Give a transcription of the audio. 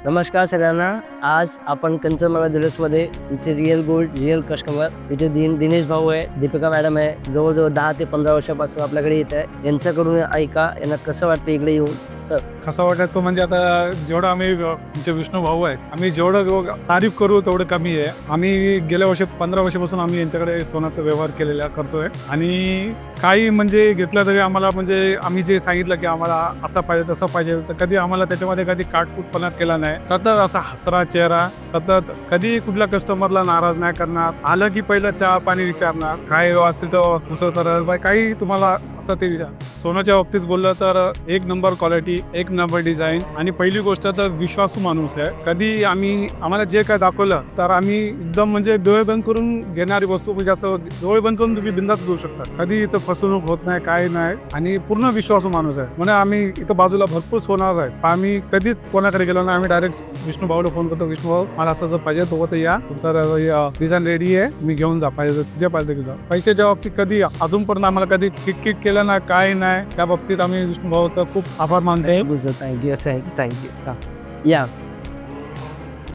नमस्कार सगळ्यांना. आज आपण कंचनमाला ज्वेलर्समध्ये इथे रिअल गोल्ड रिअल कस्टमर इथे दिनेश भाऊ आहे, दीपिका मॅडम आहे. जवळजवळ 10 ते 15 वर्षापासून आपल्याकडे येत आहे. यांच्याकडून ऐका यांना कसं वाटतं इकडे येऊन. सर कसं वाटत तो म्हणजे आता जेवढं आम्ही आमचे विष्णू भाऊ आहे, आम्ही जेवढं तारीफ करू तेवढं कमी आहे. आम्ही गेल्या वर्षी 15 वर्षापासून आम्ही यांच्याकडे सोन्याचा व्यवहार केलेला करतोय आणि काही म्हणजे घेतलं तरी आम्हाला म्हणजे आम्ही जे सांगितलं की आम्हाला असं पाहिजे तसं पाहिजे तर कधी आम्हाला त्याच्यामध्ये कधी काटकुटपणा केला नाही. सतत असा हसरा चेहरा, सतत कधी कुठल्या कस्टमरला नाराज नाही करणार. आलं की पहिलं चहा पाणी विचारणार, काय असतील तर दुसरं तर काही तुम्हाला असं ते विचार. सोन्याच्या बाबतीत बोललं तर एक नंबर क्वालिटी, एक नंबर डिझाईन आणि पहिली गोष्ट तर विश्वासू माणूस आहे. कधी आम्हाला जे काय दाखवलं तर आम्ही एकदम म्हणजे डोळे बंद करून घेणारी वस्तू, म्हणजे असं डोळे बंद करून तुम्ही बिंदास घेऊ शकता. कधी इथं फसवणूक होत नाही, काय नाही आणि पूर्ण विश्वासू माणूस आहे. म्हणजे आम्ही इथं बाजूला भरपूर सोनार आहे, आम्ही कधीच कोणाकडे गेलो नाही. आम्ही डायरेक्ट विष्णू भाऊला फोन करतो, विष्णू भाऊ मला असं पाहिजे तो तर या, तुमचा डिझाईन रेडी आहे, मी घेऊन जा, पाहिजे जे पाहिजे घेऊन जा. पैशाच्या बाबतीत कधी अजूनपर्यंत आम्हाला कधी किटकिट केलं नाही, काय नाही. त्या बाबतीत आम्ही विष्णू भाऊचा खूप आभार मानतो. थँक्यू. या